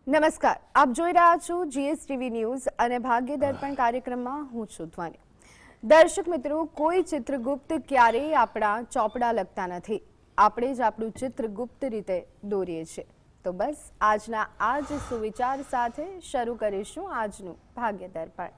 નમસ્કાર, આપ જોઈ રહ્યા છો જીએસટીવી ન્યૂઝ અને ભાગ્ય દર્પણ કાર્યક્રમમાં હું છું ધ્વની. દર્શક મિત્રો, કોઈ ચિત્રગુપ્ત ક્યારેય આપણા ચોપડા લખતા નથી. આપણે જ આપણું ચિત્ર ગુપ્ત રીતે દોરીએ છીએ. તો બસ આજના આ જ સુવિચાર સાથે શરૂ કરીશું આજનું ભાગ્ય દર્પણ.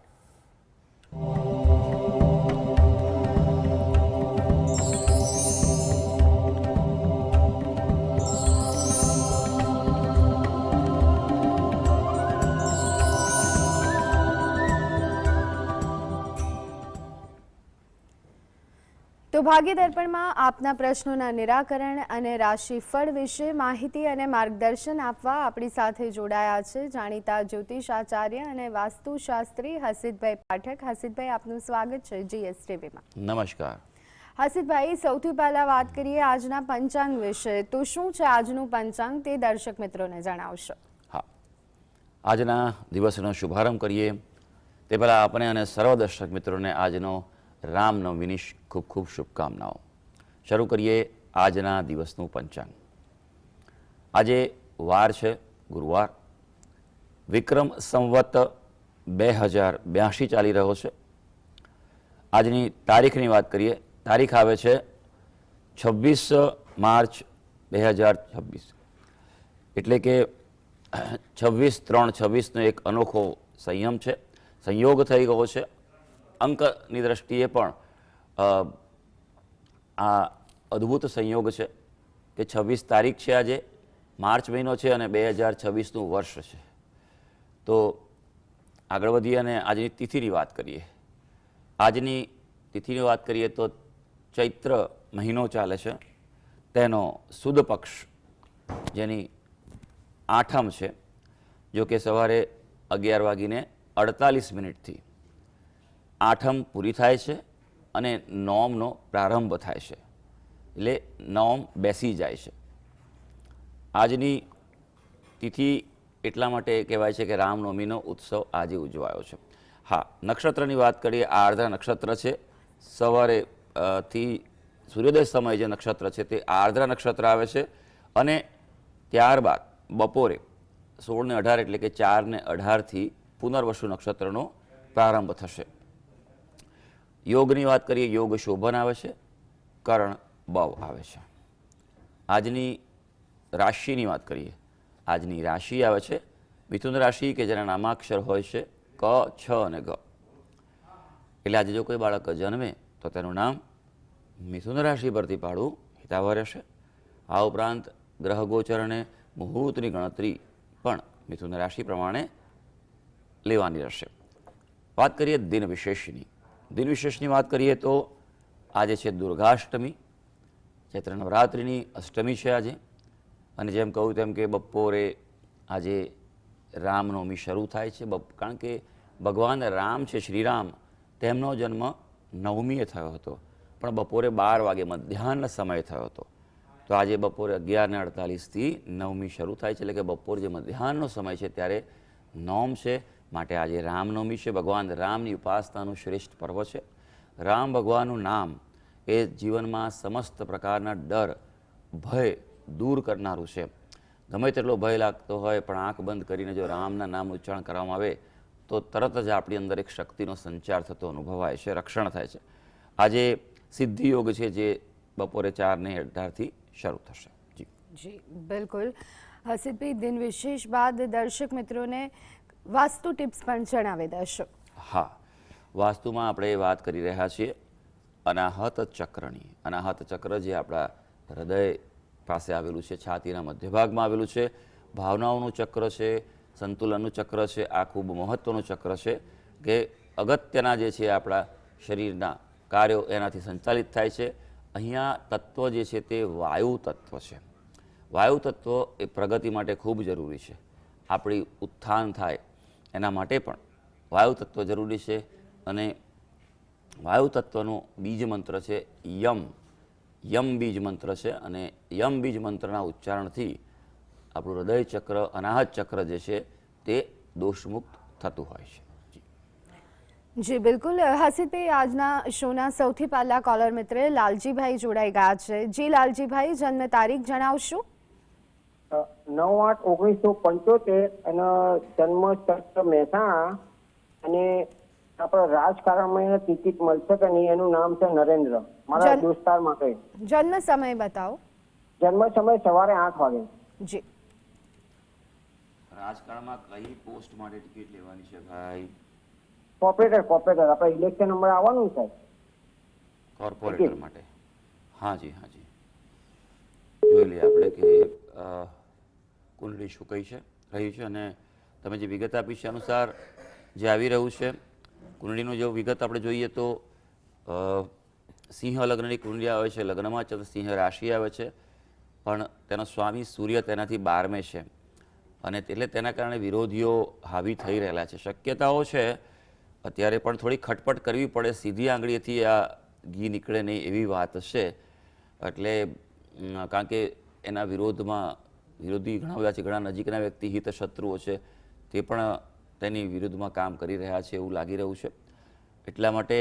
તો ભાગ્ય દર્પણમાં આપના પ્રશ્નોના નિરાકરણ અને રાશિફળ વિશે માહિતી અને માર્ગદર્શન આપવા આપણી સાથે જોડાયા છે જાણીતા જ્યોતિષાચાર્ય અને વાસ્તુશાસ્ત્રી હસીતભાઈ પાઠક. હસીતભાઈ, આપનું સ્વાગત છે જીએસટીવીમાં. નમસ્કાર. હસીતભાઈ, સૌથી પહેલા વાત કરીએ આજના પંચાંગ વિશે. તો શું છે આજનું પંચાંગ તે દર્શક મિત્રોને જણાવશો? હા, આજના દિવસનો શુભારંભ કરીએ તે પહેલાં આપણે અને સર્વ દર્શક મિત્રોને આજનો રામનવમીની ખૂબ ખૂબ શુભકામનાઓ. શરૂ કરીએ આજના દિવસનું પંચાંગ. આજે વાર છે ગુરુવાર. વિક્રમ સંવત 2082 ચાલી રહ્યો છે. આજની તારીખની વાત કરીએ. તારીખ આવે છે 26 માર્ચ 2026, એટલે કે 26/3/26નો એક અનોખો સંયોગ થઈ ગયો છે. અંકની દ્રષ્ટિએ પણ આ અદ્ભુત સંયોગ છે કે 26 તારીખ છે, આજે માર્ચ મહિનો છે અને 2026નું વર્ષ છે. તો આગળ વધીએ અને આજની તિથિની વાત કરીએ. આજની તિથિની વાત કરીએ તો ચૈત્ર મહિનો ચાલે છે, તેનો સુદ પક્ષ જેની આઠમ છે, જો કે સવારે 11:48 આઠમ પૂરી થાય છે અને નોમનો પ્રારંભ થાય છે, એટલે નોમ બેસી જાય છે. આજની તિથિ એટલા માટે કહેવાય છે કે રામનવમીનો ઉત્સવ આજે ઉજવાયો છે. હા, નક્ષત્રની વાત કરીએ. આ આર્દ્રા નક્ષત્ર છે. સવારે થી સૂર્યોદય સમય જે નક્ષત્ર છે તે આર્દ્રા નક્ષત્ર આવે છે અને ત્યારબાદ બપોરે 16:18 એટલે કે 4:18 પુનર્વસુ નક્ષત્રનો પ્રારંભ થશે. યોગની વાત કરીએ. યોગ શોભન આવે છે, કર્ણ બવ આવે છે. આજની રાશિની વાત કરીએ. આજની રાશિ આવે છે મિથુન રાશિ, કે જેના નામાક્ષર હોય છે ક, છ અને ગ. એટલે આજે જો કોઈ બાળક જન્મે તો તેનું નામ મિથુન રાશિ પરથી પાડવું હિતાવહ રહેશે. આ ઉપરાંત ગ્રહ ગોચર અને મુહૂર્તની ગણતરી પણ મિથુન રાશિ પ્રમાણે લેવાની રહેશે. વાત કરીએ દિન વિશેષની. દિન વિશેષની વાત કરીએ તો આજે છે દુર્ગાષ્ટમી. ચૈત્ર નવરાત્રિની અષ્ટમી છે આજે. અને જેમ કહું તેમ કે બપોરે આજે રામનવમી શરૂ થાય છે, કારણ કે ભગવાન રામ છે, શ્રીરામ, તેમનો જન્મ નવમીએ થયો હતો, પણ બપોરે 12 વાગે મધ્યાહન સમય થયો હતો. તો આજે બપોરે 11:48 નવમી શરૂ થાય છે, એટલે કે બપોર જે મધ્યાહનનો સમય છે ત્યારે નોમ છે. માટે આજે રામનવમી છે. ભગવાન રામની ઉપાસનાનું શ્રેષ્ઠ પર્વ છે. રામ ભગવાનનું નામ એ જીવનમાં સમસ્ત પ્રકારના ડર, ભય દૂર કરનારું છે. ગમે તેટલો ભય લાગતો હોય પણ આંખ બંધ કરીને જો રામના નામનું ઉચ્ચારણ કરવામાં આવે તો તરત જ આપણી અંદર એક શક્તિનો સંચાર થતો અનુભવાય છે, રક્ષણ થાય છે. આજે સિદ્ધિ યોગ છે જે બપોરે 4:18 શરૂ થશે. જી બિલકુલ. હસીતભાઈ, દિન વિશેષ બાદ દર્શક મિત્રોને વાસ્તુ ટિપ્સ પણ જણાવી દેશો. હા, વાસ્તુમાં આપણે વાત કરી રહ્યા છીએ અનાહત ચક્રની. અનાહત ચક્ર જે આપણા હૃદય પાસે આવેલું છે, છાતીના મધ્ય ભાગમાં આવેલું છે, ભાવનાઓનું ચક્ર છે, સંતુલનનું ચક્ર છે. આ ખૂબ મહત્ત્વનું ચક્ર છે કે અગત્યના જે છે આપણા શરીરના કાર્યો એનાથી સંચાલિત થાય છે. અહીંયા તત્વ જે છે તે વાયુ તત્વ છે. વાયુ તત્વ એ પ્રગતિ માટે ખૂબ જરૂરી છે. આપણી ઉત્થાન થાય એના માટે પણ વાયુ તત્વ જરૂરી છે. અને વાયુ તત્વનું બીજ મંત્ર છે યમ. યમ બીજ મંત્ર છે અને યમ બીજ મંત્રના ઉચ્ચારણથી આપણું હૃદય ચક્ર, અનાહત ચક્ર જે છે તે દોષમુક્ત થતું હોય છે. જી બિલકુલ. હસીતભાઈ, આજના શોના સૌથી પહેલા કોલર મિત્ર લાલજીભાઈ જોડાઈ ગયા છે. જી લાલજીભાઈ, જન્મ તારીખ જણાવશો? 9/8/1975 અને જન્મ સ્થળ મહેસાણા અને આપણે રાજકારણમાં એને ટિકિટ મળશે કે નહીં એનું નામ છે નરેન્દ્ર, મારા જન- દોસ્તાર માટે. જન્મ સમય બતાવો. જન્મ સમય સવારે 8 વાગે. જી. રાજકારણમાં કઈ પોસ્ટ માટે ટિકિટ લેવાની છે ભાઈ? કોર્પોરેટર આપણે ઇલેક્શન નંબર આવવાનું છે. કોર્પોરેટર માટે. હાજી હાજી, જોઈ લઈએ આપણે કે કુંડળી શું કહી છે રહ્યું છે. અને તમે જે વિગત આપી છે અનુસાર જે આવી રહ્યું છે કુંડળીનું જો વિગત આપણે જોઈએ તો સિંહ લગ્નની કુંડળી આવે છે, લગ્નમાં સિંહ રાશિ આવે છે, પણ તેનો સ્વામી સૂર્ય તેનાથી 12મે છે અને એટલે તેના કારણે વિરોધીઓ હાવી થઈ રહેલા છે. શક્યતાઓ છે અત્યારે પણ થોડી ખટપટ કરવી પડે, સીધી આંગળીએથી આ ઘી નીકળે નહીં એવી વાત છે. એટલે કારણ કે એના વિરોધમાં વિરોધી ઘણા બધા છે, ઘણા નજીકના વ્યક્તિ હિત શત્રુઓ છે તે પણ તેની વિરુદ્ધમાં કામ કરી રહ્યા છે એવું લાગી રહ્યું છે. એટલા માટે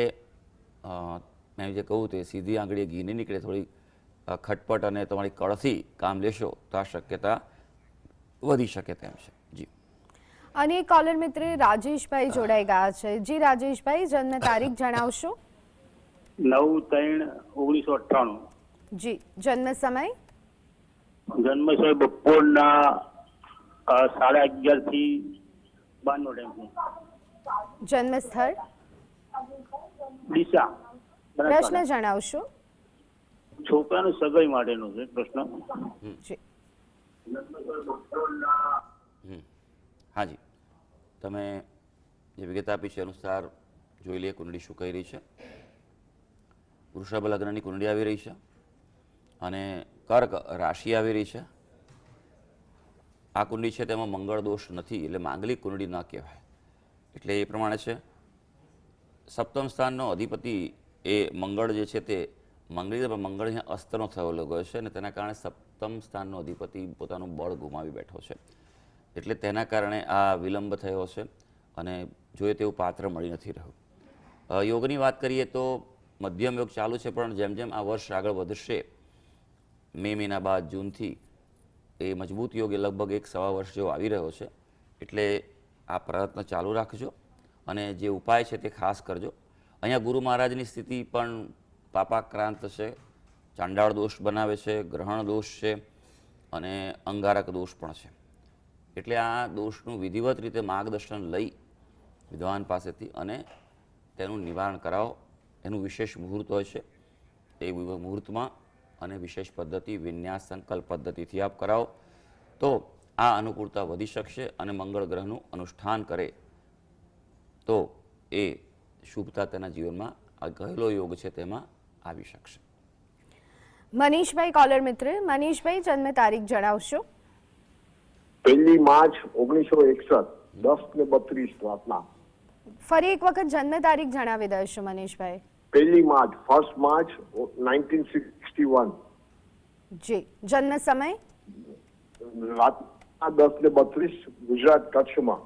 મેં જે કહું તે સીધી આંગળીએ ઘી નહીં નીકળે, થોડી ખટપટ અને તમારી કળથી કામ લેશો તો આ શક્યતા વધી શકે તેમ છે. જી. અને કોલર મિત્ર રાજેશભાઈ જોડાઈ ગયા છે. જી રાજેશભાઈ, જન્મ તારીખ જણાવશો? 9/3/1998. જી. જન્મ સમય? જન્મ છે બપોરના 11:30 થી 12 નો ટાઈમ છે. જન્મ સ્થળ? ડીસા. પ્રશ્ન જણાવશો? છોકરાનું સગાઈ માટેનો છે પ્રશ્ન. જી. હાજી, તમે જે વિગત આપી છે અનુસાર જોઈ લઈએ કુંડળી શું કહી રહી છે. વૃષભ લગ્નની કુંડળી આવી રહી છે અને કર્ક રાશિ આવી રહી છે. આ કુંડળી છે તેમાં મંગળ દોષ નથી, એટલે માંગલિક કુંડળી ન કહેવાય. એટલે એ પ્રમાણે છે સપ્તમ સ્થાનનો અધિપતિ એ મંગળ જે છે તે મંગળ અહીંયા અસ્તનો થયેલો ગયો છે અને તેના કારણે સપ્તમ સ્થાનનો અધિપતિ પોતાનું બળ ગુમાવી બેઠો છે. એટલે તેના કારણે આ વિલંબ થયો છે અને જોઈએ તેવું પાત્ર મળી નથી રહ્યું. યોગની વાત કરીએ તો મધ્યમ યોગ ચાલુ છે, પણ જેમ જેમ આ વર્ષ આગળ વધશે મે મહિના બાદ જૂનથી એ મજબૂત યોગ એ લગભગ 1-1.25 વર્ષ જેવો આવી રહ્યો છે. એટલે આ પ્રયત્ન ચાલુ રાખજો અને જે ઉપાય છે તે ખાસ કરજો. અહીંયા ગુરુ મહારાજની સ્થિતિ પણ પાપાક્રાંત છે, ચાંડાળ દોષ બનાવે છે, ગ્રહણ દોષ છે અને અંગારક દોષ પણ છે. એટલે આ દોષનું વિધિવત રીતે માર્ગદર્શન લઈ વિદ્વાન પાસેથી અને તેનું નિવારણ કરાવો. એનું વિશેષ મુહૂર્ત હોય છે, એ મુહૂર્તમાં અને વિશેષ પદ્ધતિ વિન્યાસ સંકલ્પ પદ્ધતિથી આપ કરાવો તો આ અનુકૂળતા વધી શકશે અને મંગળ ગ્રહનું અનુષ્ઠાન કરે તો એ શુભતા તેના જીવનમાં આ કહેલો યોગ છે તેમાં આવી શકશે. મનીષભાઈ કોલર મિત્ર, મનીષભાઈ જન્મ તારીખ જણાવશો? 1 માર્ચ 1961, 10:32 રાતના. ફરી એક વખત જન્મ તારીખ જણાવી દેશો મનીષભાઈ? 1 માર્ચ 1 માર્ચ 1961. જી. જન્મ સમય? રાતના 10:32, ગુજરાત કચ્છમાં.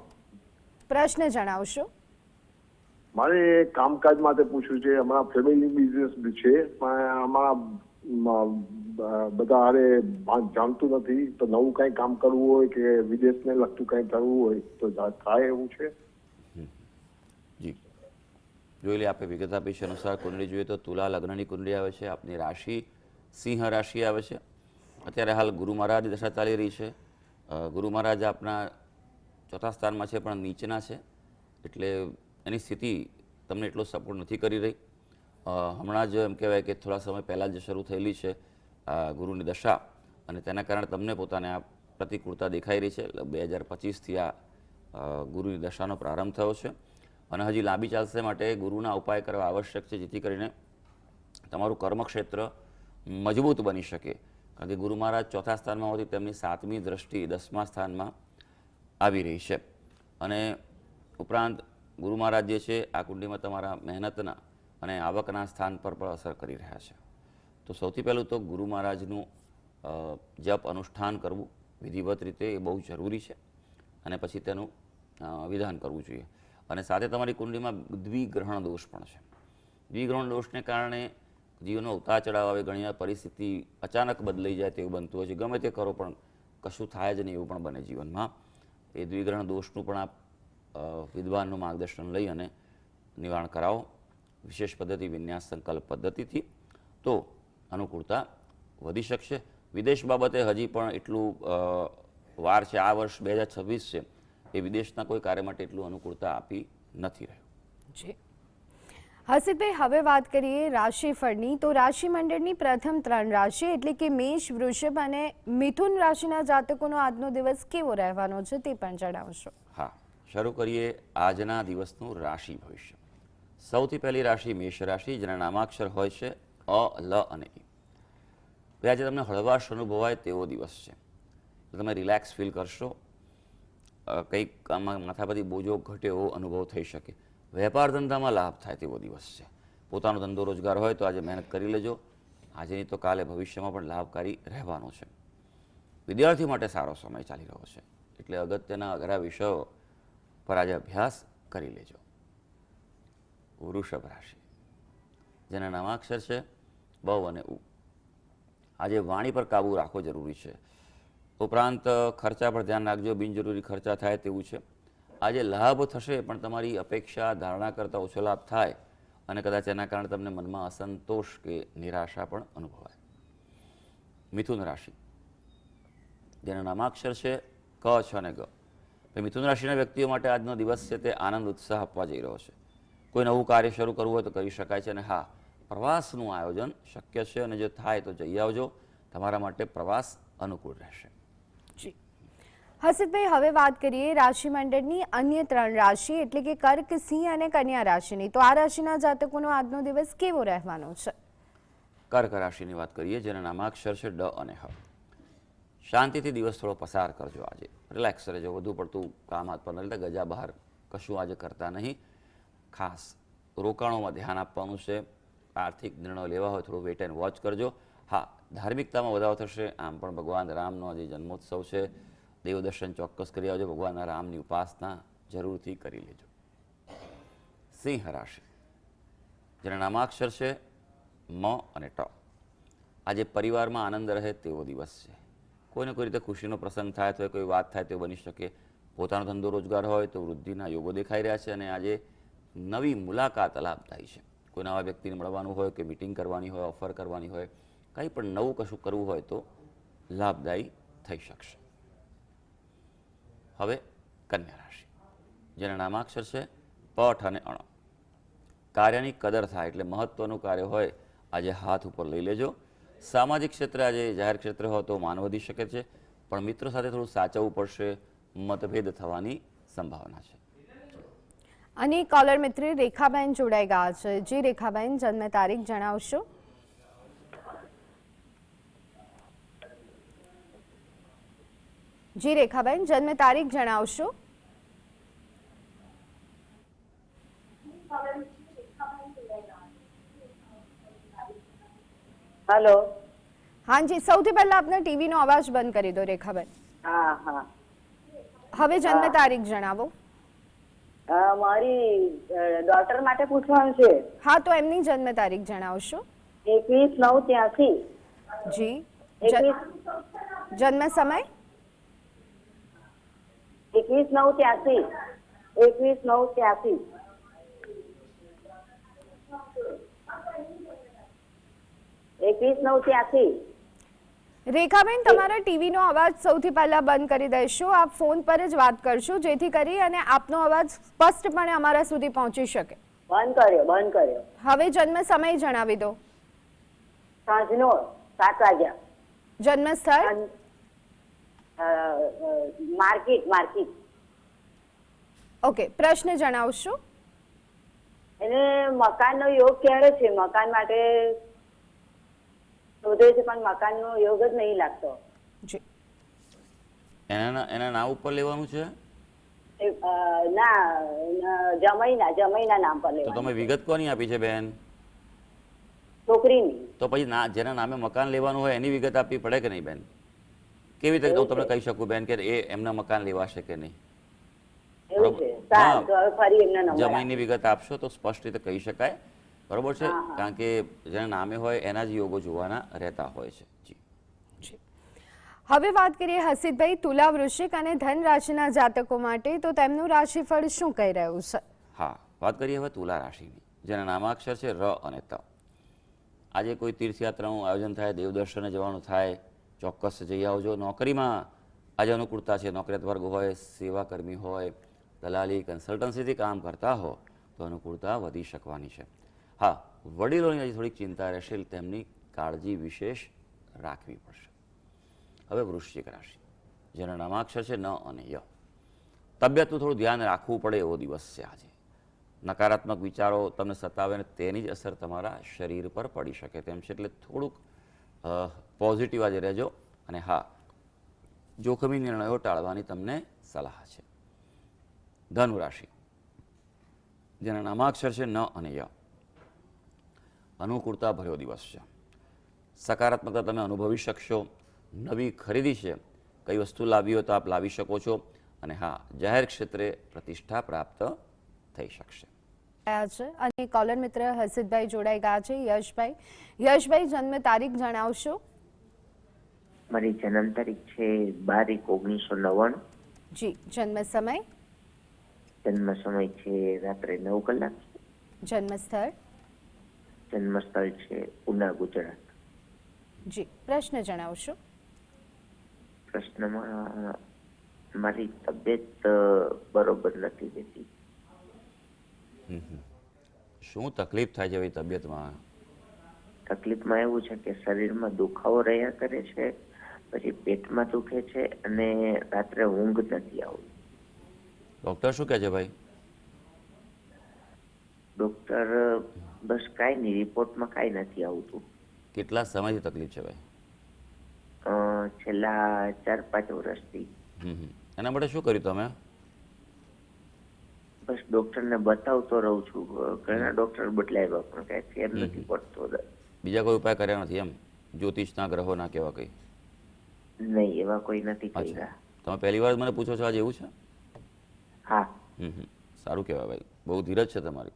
પ્રશ્ન જણાવશો? મારે કામકાજ માટે પૂછવું છે. અમારા ફેમિલી બિઝનેસ છે, પણ અમારા બધા હારે જાણતું નથી, તો નવું કંઈ કામ કરવું હોય કે વિદેશને લગતું કંઈ કરવું હોય તો થાય એવું છે? જી, જોઈ લે આપણે વિગત આપી છે અનુસાર કુંડળી જોઈએ તો તુલા લગ્નની કુંડળી આવે છે. આપની રાશિ સિંહ રાશિ આવે છે. અત્યારે હાલ ગુરુ મહારાજ દશા ચાલી રહી છે. ગુરુ મહારાજ આપના 4થા સ્થાનમાં છે પણ નીચના છે, એટલે એની સ્થિતિ તમને એટલો સપોર્ટ નથી કરી રહી. હમણાં જ એમ કહેવાય કે થોડા સમય પહેલાં જ શરૂ થયેલી છે ગુરુની દશા અને તેના કારણે તમને પોતાને આ પ્રતિકૂળતા દેખાઈ રહી છે. 2025થી આ ગુરુની દશાનો પ્રારંભ થયો છે અને હજી લાંબી ચાલશે. માટે ગુરુના ઉપાય કરવા આવશ્યક છે, જેથી કરીને તમારું કર્મક્ષેત્ર મજબૂત બની શકે. કારણ કે ગુરુ મહારાજ 4થા સ્થાનમાં હોવાથી તેમની 7મી દ્રષ્ટિ 10મા સ્થાનમાં આવી રહી છે અને ઉપરાંત ગુરુ મહારાજ જે છે આ કુંડળીમાં તમારા મહેનતના અને આવકના સ્થાન પર પણ અસર કરી રહ્યા છે. તો સૌથી પહેલું તો ગુરુ મહારાજનું જપ અનુષ્ઠાન કરવું વિધિવત રીતે એ બહુ જરૂરી છે અને પછી તેનું વિધાન કરવું જોઈએ. અને સાથે તમારી કુંડળીમાં દ્વિગ્રહણ દોષ પણ છે. દ્વિગ્રહણ દોષને કારણે જીવનનો ઉતાર ચઢાવ આવે, ઘણીવાર પરિસ્થિતિ અચાનક બદલાઈ જાય તેવું બનતું હોય છે. ગમે તે કરો પણ કશું થાય જ નહીં એવું પણ બને જીવનમાં. એ દ્વિગ્રહણ દોષનું પણ આપ વિદ્વાનનું માર્ગદર્શન લઈ અને નિવારણ કરાવો વિશેષ પદ્ધતિ વિન્યાસ સંકલ્પ પદ્ધતિથી, તો અનુકૂળતા વધી શકશે. વિદેશ બાબતે હજી પણ એટલું વાર છે. આ વર્ષ 2026 છે એ વિદેશના કોઈ કાર્ય માટે એટલું અનુકૂળતા આપી નથી રહ્યું. જી હર્ષિતભાઈ, હવે વાત કરીએ રાશિફળની. તો રાશિ મંડળની પ્રથમ 3 રાશિ એટલે કે મેષ, વૃષભ અને મિથુન રાશિના જાતકોનો આજનો દિવસ કેવો રહેવાનો છે તે પણ જણાવશો. હા, શરૂ કરીએ આજના દિવસનું રાશિ ભવિષ્ય. સૌથી પહેલી રાશિ મેષ રાશિ, જેના નામાક્ષર હોય છે અ, લ અને ઈ. આજે તમને હળવાશ અનુભવાય તેવો દિવસ છે. તો તમે રિલેક્સ ફીલ કરશો, કંઈક કામમાં માથા પરથી બોજો ઘટે એવો અનુભવ થઈ શકે. વેપાર ધંધામાં લાભ થાય તેવો દિવસ છે. પોતાનો ધંધો રોજગાર હોય તો આજે મહેનત કરી લેજો. આજે નહીં તો કાલે ભવિષ્યમાં પણ લાભકારી રહેવાનો છે. વિદ્યાર્થી માટે સારો સમય ચાલી રહ્યો છે, એટલે અગત્યના અઘરા વિષયો પર આજે અભ્યાસ કરી લેજો. વૃષભ રાશિ, જેના નામાક્ષર છે બ અને ઉ. આજે વાણી પર કાબૂ રાખવો જરૂરી છે. ઉપરાંત ખર્ચા પર ધ્યાન રાખજો, બિનજરૂરી ખર્ચા થાય તેવું છે. આજે લાભ થશે પણ તમારી અપેક્ષા ધારણા કરતાં ઓછો લાભ થાય અને કદાચ એના કારણે તમને મનમાં અસંતોષ કે નિરાશા પણ અનુભવાય. મિથુન રાશિ, જેના નામાક્ષર છે ક, છ અને ગ. મિથુન રાશિના વ્યક્તિઓ માટે આજનો દિવસ છે તે આનંદ ઉત્સાહ આપવા જઈ રહ્યો છે. કોઈ નવું કાર્ય શરૂ કરવું હોય તો કરી શકાય છે. અને હા, પ્રવાસનું આયોજન શક્ય છે અને જો થાય તો જઈ આવજો. તમારા માટે પ્રવાસ અનુકૂળ રહેશે. જી હર્ષિતભાઈ, હવે વાત કરીએ રાશિ મંડળની અન્ય 3 રાશિ એટલે કે કર્ક, સિંહ અને કન્યા રાશિની. તો આ રાશિના જાતકોનો આજનો દિવસ કેવો રહેવાનો છે? કર્ક રાશિની વાત કરીએ, જેના નામાક્ષર છે ડ અને હ. શાંતિથી દિવસ થોડો પસાર કરજો. આજે રિલેક્સ રહેજો. વધુ પડતું કામ હાથ પર ન લેતા, ગજા બહાર કશું આજે કરતા નહીં. ખાસ રોકાણોમાં ધ્યાન આપવાનું છે. આર્થિક નિર્ણયો લેવા હોય થોડું વેટ એન્ડ વોચ કરજો. હા, ધાર્મિકતામાં વધારો થશે. આમ પણ ભગવાન રામનો આજે જન્મોત્સવ છે. દેવદર્શન ચોક્કસ કરી આવજો. ભગવાનના રામની ઉપાસના જરૂરથી કરી લેજો. સિંહ રાશિ, જેના નામાક્ષર છે મ અને ટ. આજે પરિવારમાં આનંદ રહે તેવો દિવસ છે. કોઈને કોઈ રીતે ખુશીનો પ્રસંગ થાય તો કોઈ વાત થાય તે બની શકે. પોતાનો ધંધો રોજગાર હોય તો વૃદ્ધિના યોગો દેખાઈ રહ્યા છે અને આજે નવી મુલાકાત લાભદાયી છે. કોઈ નવા વ્યક્તિને મળવાનું હોય કે મિટિંગ કરવાની હોય, ઓફર કરવાની હોય, કંઈ પણ નવું કશું કરવું હોય તો લાભદાયી થઈ શકશે. હવે કન્યા રાશિ, જેના નામાક્ષર છે પઠ અને અણ. કાર્યની કદર થાય એટલે મહત્વનું કાર્ય હોય આજે હાથ ઉપર લઈ લેજો. સામાજિક ક્ષેત્રે આજે જાહેર ક્ષેત્ર હોય તો માન વધી શકે છે, પણ મિત્રો સાથે થોડું સાચવવું પડશે. મતભેદ થવાની સંભાવના છે. અને કોલર મિત્ર રેખાબેન જોડાઈ ગયા છે. જી રેખાબેન, જન્મ તારીખ જણાવશો. જી રેખાબેન, જન્મ તારીખ જણાવશો. હેલો. હા જી, સૌથી પહેલા આપના ટીવીનો અવાજ બંધ કરી દો રેખાબેન. હા હા. હવે જન્મ તારીખ જણાવો. મારી ડોટર માટે પૂછવાનું છે. હા, તો એમની જન્મ તારીખ જણાવશો. 21/9/83. જી. જન્મ સમય 21/9/83. 21/9/83. રેખાબેન, તમારા ટીવીનો અવાજ સૌથી પહેલા બંધ કરી દેશો. આપ ફોન પર જ વાત કરશો જેથી કરી અને આપનો અવાજ સ્પષ્ટપણે અમારા સુધી પહોંચી શકે. બંધ કર્યો. હવે જન્મ સમય જણાવી દો. સાંજનો 7 વાગ્યા. જન્મ સ્થળ માર્કેટ. ઓકે, પ્રશ્ન જણાવશો. એને મકાનનો યોગ ક્યારે છે? મકાન માટે શોધે છે પણ મકાનનો યોગ જ નહીં લાગતો. જી. એના નામ ઉપર લેવાનું છે ના, જમાઈના નામ પર તો લેવાનું. તમે વિગત કોની આપી છે બેન? છોકરીની. તો પછી જેના નામે મકાન લેવાનું હોય એની વિગત આપવી પડે કે નહીં બેન? કેવી રીતે હું તમને કહી શકું બેન કે એ એમના મકાન લેવાશે કે નહીં? એવું છે. સારું, તો હવે ફરી એમના નંબર જમીનની વિગત આપશો તો સ્પષ્ટ રીતે કહી શકાય. બરોબર છે, કારણ કે જેના નામે હોય એના જ યોગો જોવાના રહેતા હોય છે. જી. હવે વાત કરીએ હસીતભાઈ તુલા વૃશ્ચિક અને ધન રાશિના જાતકો માટે, તો તેમનું રાશિફળ શું કહી રહ્યું છે? હા, વાત કરીએ હવે તુલા રાશિની, જેના નામાક્ષર છે ર અને ત. આજે કોઈ તીર્થયાત્રાનું આયોજન થાય, દેવદર્શને જવાનું થાય, ચોક્કસ જઈ આવજો. નોકરીમાં આજે અનુકૂળતા છે. નોકરિયાત વર્ગ હોય, સેવાકર્મી હોય, દલાલી કન્સલ્ટન્સીથી કામ કરતા હો તો અનુકૂળતા વધી શકવાની છે. હા, વડીલોની આજે થોડીક ચિંતા રહેશે, તેમની કાળજી વિશેષ રાખવી પડશે. હવે વૃશ્ચિક રાશિ, જેના નામાક્ષર છે ન અને ય. તબિયતનું થોડું ધ્યાન રાખવું પડે એવો દિવસ છે આજે. નકારાત્મક વિચારો તમને સતાવે અને તેની જ અસર તમારા શરીર પર પડી શકે તેમ છે, એટલે થોડુંક પોઝિટિવ આજે રહેજો. અને હા, જોખમી નિર્ણયો ટાળવાની તમને સલાહ છે. ધનુ રાશિ, જેના નામાક્ષર છે ન અને ય. અનુકૂળતા ભર્યો દિવસ છે. સકારાત્મકતા તમે અનુભવી શકશો. નવી ખરીદી છે, કઈ વસ્તુ લાવી હોય તો આપ લાવી શકો છો. અને હા, જાહેર ક્ષેત્રે પ્રતિષ્ઠા પ્રાપ્ત થઈ શકશે. છે અને કોલર મિત્ર હસીતભાઈ જોડાઈ ગયા છે. યશભાઈ જન્મ તારીખ જણાવશો? મારી જન્મ તારીખ છે 12/1/1999. જી. જન્મ સમય? જન્મ સમય છે રાત્રે 9 કલાક. જન્મ સ્થળ? જન્મ સ્થળ છે ઉના, ગુજરાત. જી. પ્રશ્ન જણાવશો? પ્રશ્નમાં મારી તબિયત બરોબર નથી રહેતી. શું તકલીફ થાય છે ભાઈ તબિયતમાં? તકલીફમાં એવું છે કે શરીરમાં દુખાવો રહ્યા કરે છે, પછી પેટમાં દુખે છે અને રાત્રે ઊંઘ નથી આવતી. ડૉક્ટર શું કહે છે ભાઈ? ડોક્ટર બસ કાંઈ નહીં, રિપોર્ટમાં કાંઈ નથી આવતું. કેટલા સમયથી તકલીફ છે ભાઈ? છેલ્લા 4-5 વર્ષથી. એના માટે શું કર્યું તમે? બસ ડોક્ટરને બતાવતો રહું છું. ઘણા ડોક્ટર બદલાવ્યા પણ કાંઈ ફેર નથી પડતો. બીજા કોઈ ઉપાય કર્યા નથી એમ? જ્યોતિષના ગ્રહોના કેવા કંઈ? નહીં, એવા કોઈ નથી કર્યા. તમે પહેલી વાર મને પૂછો છો આજે એવું છે? હા. સારું કહેવાય ભાઈ, બહુ ધીરજ છે તમારી.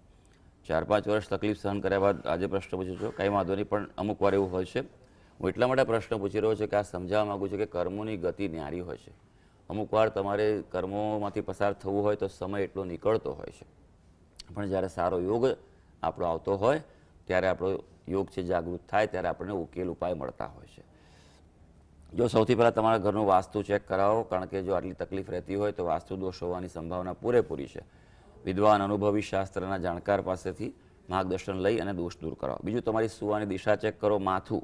4-5 વર્ષ તકલીફ સહન કર્યા બાદ આજે પ્રશ્ન પૂછ્યો છો, કાંઈ વાંધો નહીં. પણ અમુક વાર એવું હોય છે, હું એટલા માટે પ્રશ્ન પૂછી રહ્યો છું કે આ સમજાવવા માગું છું કે કર્મોની ગતિ ન્યારી હોય છે. અમુક વાર તમારે કર્મોમાંથી પસાર થવું હોય તો સમય એટલો નીકળતો હોય છે, પણ જ્યારે સારો યોગ આપણો આવતો હોય ત્યારે આપણો યોગ છે જાગૃત થાય ત્યારે આપણને ઉકેલ ઉપાય મળતા હોય છે. જો સૌથી પહેલાં તમારા ઘરનું વાસ્તુ ચેક કરાવો, કારણ કે જો આટલી તકલીફ રહેતી હોય તો વાસ્તુ દોષ હોવાની સંભાવના પૂરેપૂરી છે. વિદ્વાન અનુભવી શાસ્ત્રના જાણકાર પાસેથી માર્ગદર્શન લઈ અને દોષ દૂર કરાવો. બીજું, તમારી સુવાની દિશા ચેક કરો. માથું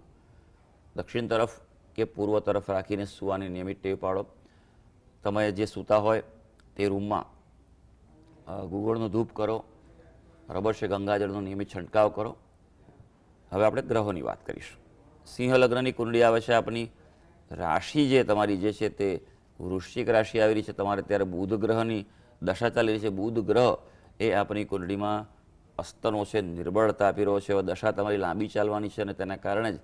દક્ષિણ તરફ કે પૂર્વ તરફ રાખીને સુવાની નિયમિત ટેવ પાડો. તમે જે સૂતા હોય તે રૂમમાં ગુગળનો ધૂપ કરો. રબર છે ગંગાજળનો નિયમિત છંટકાવ કરો. હવે આપણે ગ્રહોની વાત કરીશું. સિંહ લગ્નની કુંડળી આવે છે આપની. રાશિ જે તમારી જે છે તે વૃશ્ચિક રાશિ આવી રહી છે તમારે, ત્યારે બુધ ગ્રહની દશા ચાલી રહી છે. બુધ ગ્રહ એ આપણી કુંડળીમાં અસ્તનો છે, નિર્બળતા આપી રહ્યો છે. દશા તમારી લાંબી ચાલવાની છે અને તેના કારણે જ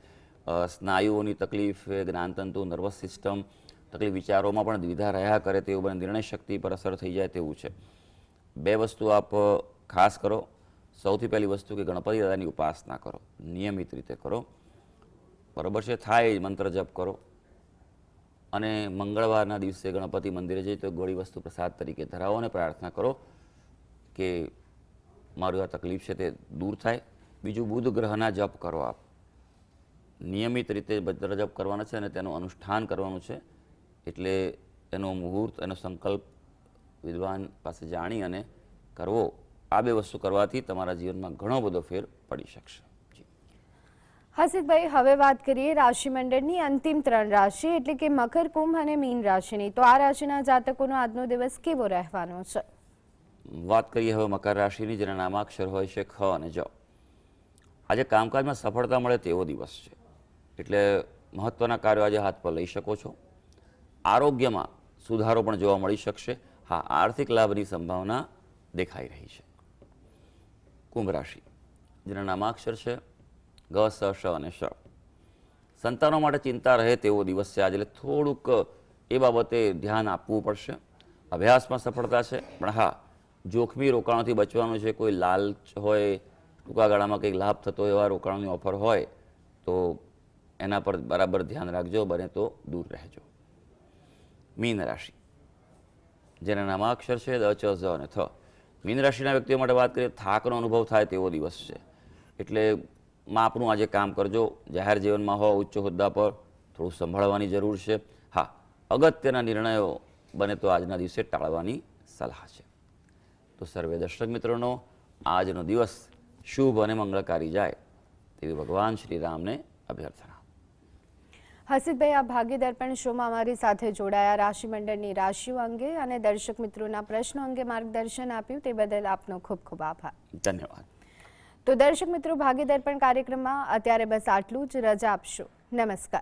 સ્નાયુઓની તકલીફ, જ્ઞાનતંતુ, નર્વસ સિસ્ટમ તકલીફ, વિચારોમાં પણ દ્વિધા રહ્યા કરે તેવું બને, નિર્ણય શક્તિ પર અસર થઈ જાય તેવું છે. 2 વસ્તુ આપ ખાસ કરો. સૌથી પહેલી વસ્તુ કે ગણપતિ દાદાની ઉપાસના કરો, નિયમિત રીતે કરો. બરાબર છે? થાય મંત્ર જપ કરો. અને મંગળવારના દિવસે ગણપતિ મંદિરે જઈ તો ગોળી વસ્તુ પ્રસાદ તરીકે ધરાવો અને પ્રાર્થના કરો કે મારું આ તકલીફ છે તે દૂર થાય. બીજું, બુધ ગ્રહના જપ કરો. આપ નિયમિત રીતે મંત્ર જપ કરવાના છે અને તેનું અનુષ્ઠાન કરવાનું છે. એટલે એનો મુહૂર્ત, એનો સંકલ્પ વિદ્વાન પાસે જાણી અને કરવો. આ 2 વસ્તુ કરવાથી તમારા જીવનમાં ઘણો બધો ફેર પડી શકશે. હસીતભાઈ, હવે વાત કરીએ રાશિમંડળની અંતિમ 3 રાશિ એટલે કે મકર, કુંભ અને મીન રાશિની. તો આ રાશિના જાતકોનો આજનો દિવસ કેવો રહેવાનો છે? વાત કરીએ હવે મકર રાશિની, જેના નામાક્ષર હોય છે ખ અને જ. આજે કામકાજમાં સફળતા મળે તેવો દિવસ છે, એટલે મહત્વના કાર્યો આજે હાથ પર લઈ શકો છો. આરોગ્યમાં સુધારો પણ જોવા મળી શકશે. હા, આર્થિક લાભની સંભાવના દેખાઈ રહી છે. કુંભ રાશિ, જેના નામાક્ષર છે ગ, સ, શ અને શ. સંતાનો માટે ચિંતા રહે તેવો દિવસ છે આજે, એટલે થોડુંક એ બાબતે ધ્યાન આપવું પડશે. અભ્યાસમાં સફળતા છે, પણ હા, જોખમી રોકાણોથી બચવાનું છે. કોઈ લાલચ હોય, ટૂંકા ગાળામાં કંઈક લાભ થતો એવા રોકાણોની ઓફર હોય તો એના પર બરાબર ધ્યાન રાખજો, બને તો દૂર રહેજો. મીન રાશિ, જેના નામાક્ષર છે દ, ચ, ઝ અને થ. મીન રાશિના વ્યક્તિઓ માટે વાત કરીએ, થાકનો અનુભવ થાય તેવો દિવસ છે. એટલે માપનું આજે કામ કરજો. જાહેર જીવનમાં હો, ઉચ્ચ હોદ્દા પર થોડું સંભાળવાની જરૂર છે. હા, અગત્યના નિર્ણયો બને તો આજના દિવસે ટાળવાની સલાહ છે. તો સર્વે દર્શક મિત્રોનો આજનો દિવસ શુભ અને મંગળકારી જાય તેવી ભગવાન શ્રી રામને અભ્યર્થના. હસીતભાઈ, આ ભાગ્ય દર્પણ શોમાં અમારી સાથે જોડાયા, રાશિ મંડળની રાશિઓ અંગે અને દર્શક મિત્રોના પ્રશ્નો અંગે માર્ગદર્શન આપ્યું તે બદલ આપનો ખૂબ ખૂબ આભાર. ધન્યવાદ. તો દર્શક મિત્રો, ભાગ્ય દર્પણ કાર્યક્રમમાં અત્યારે બસ આટલું જ. રજા આપશો. નમસ્કાર.